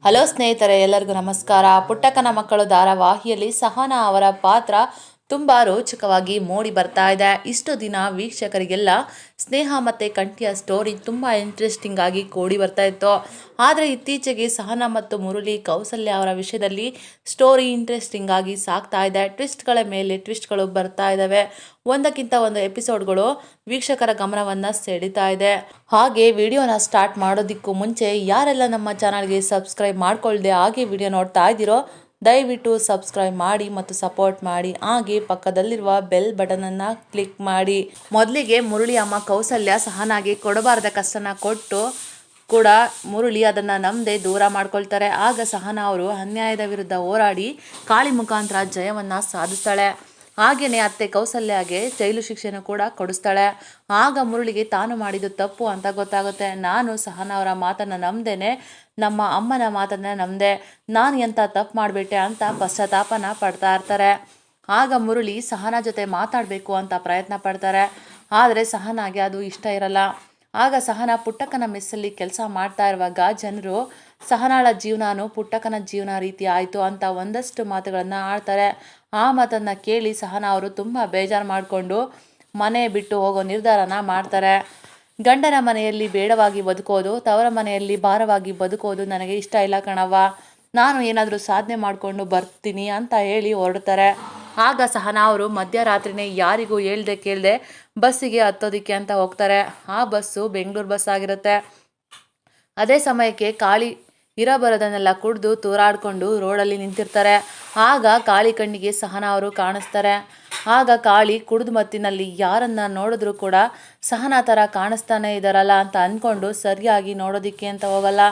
Hello ಸ್ನೇಹಿತರೆ, ಎಲ್ಲರಿಗೂ ನಮಸ್ಕಾರ. ಪುಟ್ಟಕ್ಕನ ಮಕ್ಕಳು ಧಾರಾವಾಹಿಯಲ್ಲಿ ಸಹನಾ ಅವರ ಪಾತ್ರ ತುಂಬ ರೋಚಕವಾಗಿ ಮೂಡಿ ಬರ್ತಾ ಇದೆ. ಇಷ್ಟು ದಿನ ವೀಕ್ಷಕರಿಗೆಲ್ಲ ಸ್ನೇಹ ಮತ್ತು ಕಂಠಿಯ ಸ್ಟೋರಿ ತುಂಬ ಇಂಟ್ರೆಸ್ಟಿಂಗ್ ಆಗಿ ಕೂಡಿ ಬರ್ತಾ ಇತ್ತು. ಆದರೆ ಇತ್ತೀಚೆಗೆ ಸಹನಾ ಮತ್ತು ಮುರಳಿ ಕೌಸಲ್ಯ ಅವರ ವಿಷಯದಲ್ಲಿ ಸ್ಟೋರಿ ಇಂಟ್ರೆಸ್ಟಿಂಗ್ ಆಗಿ ಸಾಗ್ತಾ ಇದೆ. ಟ್ವಿಸ್ಟ್ಗಳ ಮೇಲೆ ಟ್ವಿಸ್ಟ್ಗಳು ಬರ್ತಾ ಇದ್ದಾವೆ. ಒಂದಕ್ಕಿಂತ ಒಂದು ಎಪಿಸೋಡ್ಗಳು ವೀಕ್ಷಕರ ಗಮನವನ್ನು ಸೆಳೀತಾ ಇದೆ. ಹಾಗೆ ವಿಡಿಯೋನ ಸ್ಟಾರ್ಟ್ ಮಾಡೋದಕ್ಕೂ ಮುಂಚೆ ಯಾರೆಲ್ಲ ನಮ್ಮ ಚಾನಲ್ಗೆ ಸಬ್ಸ್ಕ್ರೈಬ್ ಮಾಡ್ಕೊಳ್ಳದೆ ಹಾಗೆ ವಿಡಿಯೋ ನೋಡ್ತಾ ಇದ್ದೀರೋ ದಯವಿಟ್ಟು ಸಬ್ಸ್ಕ್ರೈಬ್ ಮಾಡಿ ಮತ್ತು ಸಪೋರ್ಟ್ ಮಾಡಿ. ಹಾಗೆ ಪಕ್ಕದಲ್ಲಿರುವ ಬೆಲ್ ಬಟನನ್ನು ಕ್ಲಿಕ್ ಮಾಡಿ. ಮೊದಲಿಗೆ ಮುರಳಿ ಅಮ್ಮ ಕೌಸಲ್ಯ ಸಹನಾಗೆ ಕೊಡಬಾರದ ಕಷ್ಟನ ಕೊಟ್ಟು ಕೂಡ ಮುರಳಿ ಅದನ್ನು ನಂಬದೆ ದೂರ ಮಾಡ್ಕೊಳ್ತಾರೆ. ಆಗ ಸಹನಾ ಅವರು ಅನ್ಯಾಯದ ವಿರುದ್ಧ ಹೋರಾಡಿ ಕಾಳಿ ಮುಖಾಂತರ ಜಯವನ್ನು ಸಾಧಿಸ್ತಾಳೆ. ಹಾಗೆಯೇ ಅತ್ತೆ ಕೌಸಲ್ಯಗೆ ಜೈಲು ಶಿಕ್ಷೆನೂ ಕೂಡ ಕೊಡಿಸ್ತಾಳೆ. ಆಗ ಮುರಳಿಗೆ ತಾನು ಮಾಡಿದ್ದು ತಪ್ಪು ಅಂತ ಗೊತ್ತಾಗುತ್ತೆ. ನಾನು ಸಹನಾ ಅವರ ಮಾತನ್ನು ನಂಬ್ದೇನೆ ನಮ್ಮ ಅಮ್ಮನ ಮಾತನ್ನು ನಂಬದೆ, ನಾನು ಎಂಥ ತಪ್ಪು ಮಾಡಿಬಿಟ್ಟೆ ಅಂತ ಪಶ್ಚಾತ್ತಾಪನ ಪಡ್ತಾ ಇರ್ತಾರೆ. ಆಗ ಮುರಳಿ ಸಹನಾ ಜೊತೆ ಮಾತಾಡಬೇಕು ಅಂತ ಪ್ರಯತ್ನ ಪಡ್ತಾರೆ. ಆದರೆ ಸಹನಾಗೆ ಅದು ಇಷ್ಟ ಇರಲ್ಲ. ಆಗ ಸಹನಾ ಪುಟ್ಟಕ್ಕನ ಮೆಸ್ಸಲ್ಲಿ ಕೆಲಸ ಮಾಡ್ತಾ ಇರುವಾಗ ಜನರು ಸಹನಾಳ ಜೀವನನೂ ಪುಟ್ಟಕ್ಕನ ಜೀವನ ರೀತಿ ಆಯಿತು ಅಂತ ಒಂದಷ್ಟು ಮಾತುಗಳನ್ನು ಆಡ್ತಾರೆ. ಆ ಮಾತನ್ನು ಕೇಳಿ ಸಹನಾ ಅವರು ತುಂಬ ಬೇಜಾರು ಮಾಡಿಕೊಂಡು ಮನೆ ಬಿಟ್ಟು ಹೋಗೋ ನಿರ್ಧಾರನ ಮಾಡ್ತಾರೆ. ಗಂಡನ ಮನೆಯಲ್ಲಿ ಬೇಡವಾಗಿ ಬದುಕೋದು, ತವರ ಮನೆಯಲ್ಲಿ ಭಾರವಾಗಿ ಬದುಕೋದು ನನಗೆ ಇಷ್ಟ ಇಲ್ಲ ಕಣವ್ವ, ನಾನು ಏನಾದರೂ ಸಾಧನೆ ಮಾಡಿಕೊಂಡು ಬರ್ತೀನಿ ಅಂತ ಹೇಳಿ ಹೊರಡ್ತಾರೆ. ಆಗ ಸಹನಾ ಅವರು ಮಧ್ಯರಾತ್ರಿನೇ ಯಾರಿಗೂ ಹೇಳ್ದೆ ಕೇಳದೆ ಬಸ್ಸಿಗೆ ಹತ್ತೋದಕ್ಕೆ ಅಂತ ಹೋಗ್ತಾರೆ. ಆ ಬಸ್ಸು ಬೆಂಗಳೂರು ಬಸ್ ಆಗಿರುತ್ತೆ. ಅದೇ ಸಮಯಕ್ಕೆ ಕಾಳಿ ಇರಬರೋದನ್ನೆಲ್ಲ ಕುಡಿದು ತೂರಾಡಿಕೊಂಡು ರೋಡಲ್ಲಿ ನಿಂತಿರ್ತಾರೆ. ಆಗ ಕಾಳಿ ಕಣ್ಣಿಗೆ ಸಹನಾ ಅವರು ಕಾಣಿಸ್ತಾರೆ. ಆಗ ಕಾಳಿ ಕುಡಿದು ಮತ್ತಿನಲ್ಲಿ ಯಾರನ್ನ ನೋಡಿದ್ರೂ ಕೂಡ ಸಹನಾ ಥರ ಕಾಣಿಸ್ತಾನೆ ಇದ್ದಾರಲ್ಲ ಅಂತ ಅಂದ್ಕೊಂಡು ಸರಿಯಾಗಿ ನೋಡೋದಕ್ಕೆ ಅಂತ ಹೋಗಲ್ಲ.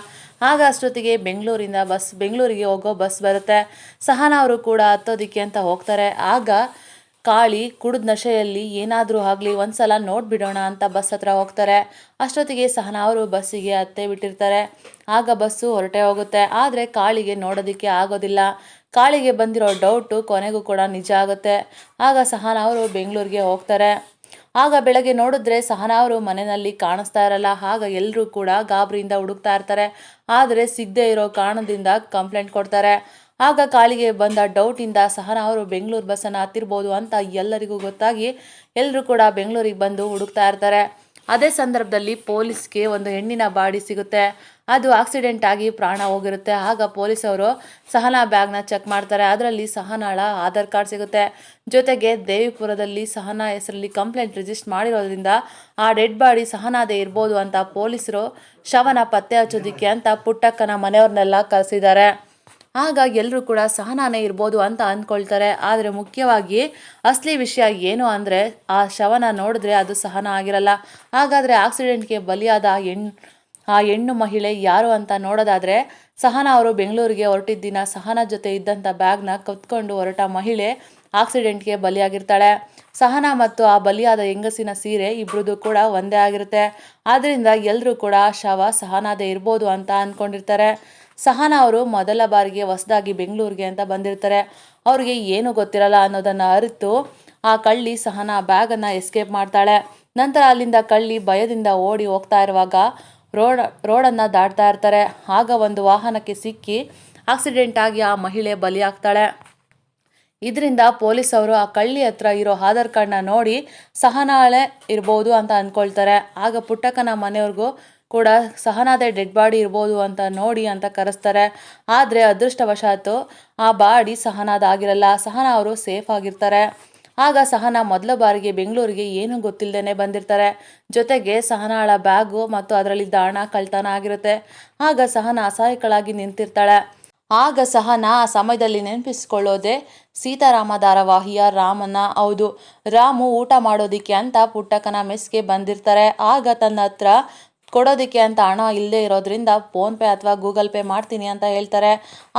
ಆಗ ಅಷ್ಟೊತ್ತಿಗೆ ಬೆಂಗಳೂರಿಗೆ ಹೋಗೋ ಬಸ್ ಬರುತ್ತೆ. ಸಹನಾ ಅವರು ಕೂಡ ಹತ್ತೋದಕ್ಕೆ ಅಂತ ಹೋಗ್ತಾರೆ. ಆಗ ಕಾಳಿ ಕುಡಿದ ನಶೆಯಲ್ಲಿ ಏನಾದರೂ ಆಗಲಿ ಒಂದ್ಸಲ ನೋಡಿಬಿಡೋಣ ಅಂತ ಬಸ್ ಹತ್ರ ಹೋಗ್ತಾರೆ. ಅಷ್ಟೊತ್ತಿಗೆ ಸಹನಾ ಅವರು ಬಸ್ಸಿಗೆ ಹತ್ತೇ ಬಿಟ್ಟಿರ್ತಾರೆ. ಆಗ ಬಸ್ಸು ಹೊರಟೆ ಹೋಗುತ್ತೆ. ಆದರೆ ಕಾಳಿಗೆ ನೋಡೋದಕ್ಕೆ ಆಗೋದಿಲ್ಲ. ಕಾಳಿಗೆ ಬಂದಿರೋ ಡೌಟು ಕೊನೆಗೂ ಕೂಡ ನಿಜ ಆಗುತ್ತೆ. ಆಗ ಸಹನಾ ಅವರು ಬೆಂಗಳೂರಿಗೆ ಹೋಗ್ತಾರೆ. ಆಗ ಬೆಳಗ್ಗೆ ನೋಡಿದ್ರೆ ಸಹನಾ ಅವರು ಮನೆಯಲ್ಲಿ ಕಾಣಿಸ್ತಾ ಇರಲ್ಲ. ಆಗ ಎಲ್ಲರೂ ಕೂಡ ಗಾಬರಿಯಿಂದ ಹುಡುಕ್ತಾ ಇರ್ತಾರೆ. ಆದರೆ ಸಿಗದೆ ಇರೋ ಕಾರಣದಿಂದ ಕಂಪ್ಲೇಂಟ್ ಕೊಡ್ತಾರೆ. ಆಗ ಕಾಳಿಗೆ ಬಂದ ಡೌಟಿಂದ ಸಹನಾ ಅವರು ಬೆಂಗಳೂರು ಬಸ್ಸನ್ನು ಹತ್ತಿರ್ಬೋದು ಅಂತ ಎಲ್ಲರಿಗೂ ಗೊತ್ತಾಗಿ ಎಲ್ಲರೂ ಕೂಡ ಬೆಂಗಳೂರಿಗೆ ಬಂದು ಹುಡುಕ್ತಾ ಇರ್ತಾರೆ. ಅದೇ ಸಂದರ್ಭದಲ್ಲಿ ಪೊಲೀಸ್ಗೆ ಒಂದು ಹೆಣ್ಣಿನ ಬಾಡಿ ಸಿಗುತ್ತೆ. ಅದು ಆಕ್ಸಿಡೆಂಟ್ ಆಗಿ ಪ್ರಾಣ ಹೋಗಿರುತ್ತೆ. ಆಗ ಪೊಲೀಸವರು ಸಹನಾ ಬ್ಯಾಗ್ನ ಚೆಕ್ ಮಾಡ್ತಾರೆ. ಅದರಲ್ಲಿ ಸಹನಾಳ ಆಧಾರ್ ಕಾರ್ಡ್ ಸಿಗುತ್ತೆ. ಜೊತೆಗೆ ದೇವಿಪುರದಲ್ಲಿ ಸಹನಾ ಹೆಸರಲ್ಲಿ ಕಂಪ್ಲೇಂಟ್ ರಿಜಿಸ್ಟರ್ ಮಾಡಿರೋದ್ರಿಂದ ಆ ಡೆಡ್ ಬಾಡಿ ಸಹನಾದೇ ಇರ್ಬೋದು ಅಂತ ಪೊಲೀಸರು ಶವನ ಪತ್ತೆ ಹಚ್ಚೋದಿಕ್ಕೆ ಅಂತ ಪುಟ್ಟಕ್ಕನ ಮನೆಯವ್ರನ್ನೆಲ್ಲ ಕರೆಸಿದ್ದಾರೆ. ಆಗ ಎಲ್ಲರೂ ಕೂಡ ಸಹನಾನೇ ಇರ್ಬೋದು ಅಂತ ಅಂದ್ಕೊಳ್ತಾರೆ. ಆದರೆ ಮುಖ್ಯವಾಗಿ ಅಸಲಿ ವಿಷಯ ಏನು ಅಂದರೆ ಆ ಶವನ ನೋಡಿದ್ರೆ ಅದು ಸಹನಾ ಆಗಿರಲ್ಲ. ಹಾಗಾದರೆ ಆಕ್ಸಿಡೆಂಟ್ಗೆ ಬಲಿಯಾದ ಆ ಹೆಣ್ಣು ಮಹಿಳೆ ಯಾರು ಅಂತ ನೋಡೋದಾದರೆ ಸಹನಾ ಅವರು ಬೆಂಗಳೂರಿಗೆ ಹೊರಟಿದ್ದ ದಿನ ಸಹನಾ ಜೊತೆ ಇದ್ದಂಥ ಬ್ಯಾಗ್ನ ಕತ್ಕೊಂಡು ಹೊರಟ ಮಹಿಳೆ ಆಕ್ಸಿಡೆಂಟ್ಗೆ ಬಲಿಯಾಗಿರ್ತಾಳೆ. ಸಹನಾ ಮತ್ತು ಆ ಬಲಿಯಾದ ಹೆಂಗಸಿನ ಸೀರೆ ಇಬ್ಬರದು ಕೂಡ ಒಂದೇ ಆಗಿರುತ್ತೆ. ಆದ್ದರಿಂದ ಎಲ್ಲರೂ ಕೂಡ ಶವ ಸಹನಾದೇ ಇರ್ಬೋದು ಅಂತ ಅಂದ್ಕೊಂಡಿರ್ತಾರೆ. ಸಹನಾ ಅವರು ಮೊದಲ ಬಾರಿಗೆ ಹೊಸದಾಗಿ ಬೆಂಗಳೂರಿಗೆ ಅಂತ ಬಂದಿರ್ತಾರೆ. ಅವ್ರಿಗೆ ಏನು ಗೊತ್ತಿರಲ್ಲ ಅನ್ನೋದನ್ನು ಅರಿತು ಆ ಕಳ್ಳಿ ಸಹನಾ ಬ್ಯಾಗನ್ನು ಎಸ್ಕೇಪ್ ಮಾಡ್ತಾಳೆ. ನಂತರ ಅಲ್ಲಿಂದ ಕಳ್ಳಿ ಭಯದಿಂದ ಓಡಿ ಹೋಗ್ತಾ ಇರುವಾಗ ರೋಡನ್ನು ದಾಟ್ತಾ ಇರ್ತಾರೆ. ಆಗ ಒಂದು ವಾಹನಕ್ಕೆ ಸಿಕ್ಕಿ ಆಕ್ಸಿಡೆಂಟ್ ಆಗಿ ಆ ಮಹಿಳೆ ಬಲಿಯಾಗ್ತಾಳೆ. ಇದರಿಂದ ಪೊಲೀಸವರು ಆ ಕಳ್ಳಿ ಹತ್ರ ಇರೋ ಆಧಾರ್ ಕಾರ್ಡ್ನ ನೋಡಿ ಸಹನಾಳೆ ಇರ್ಬೋದು ಅಂತ ಅಂದ್ಕೊಳ್ತಾರೆ. ಆಗ ಪುಟ್ಟಕ್ಕನ ಮನೆಯವ್ರಿಗೂ ಕೂಡ ಸಹನಾದೇ ಡೆಡ್ ಬಾಡಿ ಇರ್ಬೋದು ಅಂತ ನೋಡಿ ಅಂತ ಕರೆಸ್ತಾರೆ. ಆದರೆ ಅದೃಷ್ಟವಶಾತ್ತು ಆ ಬಾಡಿ ಸಹನಾದಾಗಿರಲ್ಲ. ಸಹನಾ ಅವರು ಸೇಫ್ ಆಗಿರ್ತಾರೆ. ಆಗ ಸಹನಾ ಮೊದಲ ಬಾರಿಗೆ ಬೆಂಗಳೂರಿಗೆ ಏನೂ ಗೊತ್ತಿಲ್ಲದೇ ಬಂದಿರ್ತಾರೆ. ಜೊತೆಗೆ ಸಹನಾಳ ಬ್ಯಾಗು ಮತ್ತು ಅದರಲ್ಲಿದ್ದ ಹಣ ಕಳ್ತನ ಆಗಿರುತ್ತೆ. ಆಗ ಸಹನಾ ಅಸಹಾಯಕಳಾಗಿ ನಿಂತಿರ್ತಾಳೆ. ಆಗ ಸಹನಾ ಆ ಸಮಯದಲ್ಲಿ ನೆನಪಿಸ್ಕೊಳ್ಳೋದೆ ಸೀತಾರಾಮ ಧಾರಾವಾಹಿಯ ರಾಮನ. ಹೌದು, ರಾಮು ಊಟ ಮಾಡೋದಿಕ್ಕೆ ಅಂತ ಪುಟ್ಟಕ್ಕನ ಮೆಸ್ಗೆ ಬಂದಿರ್ತಾರೆ. ಆಗ ತನ್ನ ಹತ್ರ ಕೊಡೋದಕ್ಕೆ ಅಂತ ಹಣ ಇಲ್ಲದೆ ಇರೋದ್ರಿಂದ ಫೋನ್ಪೇ ಅಥವಾ ಗೂಗಲ್ ಪೇ ಮಾಡ್ತೀನಿ ಅಂತ ಹೇಳ್ತಾರೆ.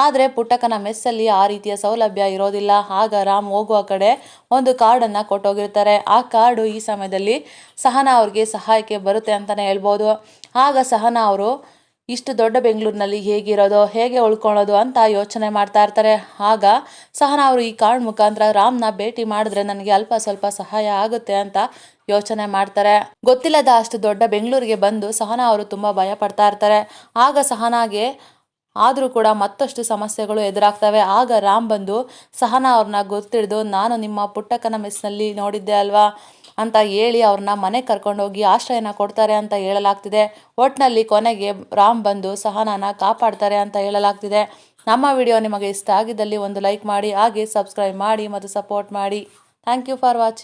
ಆದರೆ ಪುಟ್ಟಕ್ಕನ ಮೆಸ್ಸಲ್ಲಿ ಆ ರೀತಿಯ ಸೌಲಭ್ಯ ಇರೋದಿಲ್ಲ. ಆಗ ರಾಮ್ ಹೋಗುವ ಕಡೆ ಒಂದು ಕಾರ್ಡನ್ನು ಕೊಟ್ಟೋಗಿರ್ತಾರೆ. ಆ ಕಾರ್ಡು ಈ ಸಮಯದಲ್ಲಿ ಸಹನಾ ಅವ್ರಿಗೆ ಸಹಾಯಕ್ಕೆ ಬರುತ್ತೆ ಅಂತಲೇ ಹೇಳ್ಬೋದು. ಆಗ ಸಹನಾ ಅವರು ಇಷ್ಟು ದೊಡ್ಡ ಬೆಂಗಳೂರಿನಲ್ಲಿ ಹೇಗಿರೋದು, ಹೇಗೆ ಉಳ್ಕೊಳ್ಳೋದು ಅಂತ ಯೋಚನೆ ಮಾಡ್ತಾ ಇರ್ತಾರೆ. ಆಗ ಸಹನಾ ಅವರು ಈ ಕಾರ್ಡ್ ಮುಖಾಂತರ ರಾಮ್ನ ಭೇಟಿ ಮಾಡಿದ್ರೆ ನನಗೆ ಅಲ್ಪ ಸ್ವಲ್ಪ ಸಹಾಯ ಆಗುತ್ತೆ ಅಂತ ಯೋಚನೆ ಮಾಡ್ತಾರೆ. ಗೊತ್ತಿಲ್ಲದ ಅಷ್ಟು ದೊಡ್ಡ ಬೆಂಗಳೂರಿಗೆ ಬಂದು ಸಹನಾ ಅವರು ತುಂಬ ಭಯ ಪಡ್ತಾ ಇರ್ತಾರೆ. ಆಗ ಸಹನಾಗೆ ಆದರೂ ಕೂಡ ಮತ್ತಷ್ಟು ಸಮಸ್ಯೆಗಳು ಎದುರಾಗ್ತವೆ. ಆಗ ರಾಮ್ ಬಂದು ಸಹನಾ ಅವ್ರನ್ನ ಗೊತ್ತಿಡಿದು ನಾನು ನಿಮ್ಮ ಪುಟ್ಟಕ್ಕನ ಮೆಸ್ನಲ್ಲಿ ನೋಡಿದ್ದೆ ಅಲ್ವಾ ಅಂತ ಹೇಳಿ ಅವ್ರನ್ನ ಮನೆಗೆ ಕರ್ಕೊಂಡೋಗಿ ಆಶ್ರಯನ ಕೊಡ್ತಾರೆ ಅಂತ ಹೇಳಲಾಗ್ತಿದೆ. ಒಟ್ನಲ್ಲಿ ಕೊನೆಗೆ ರಾಮ್ ಬಂದು ಸಹನಾನ ಕಾಪಾಡ್ತಾರೆ ಅಂತ ಹೇಳಲಾಗ್ತಿದೆ. ನಮ್ಮ ವಿಡಿಯೋ ನಿಮಗೆ ಇಷ್ಟ ಆಗಿದ್ದಲ್ಲಿ ಒಂದು ಲೈಕ್ ಮಾಡಿ, ಹಾಗೆ ಸಬ್ಸ್ಕ್ರೈಬ್ ಮಾಡಿ ಮತ್ತು ಸಪೋರ್ಟ್ ಮಾಡಿ. Thank you for watching.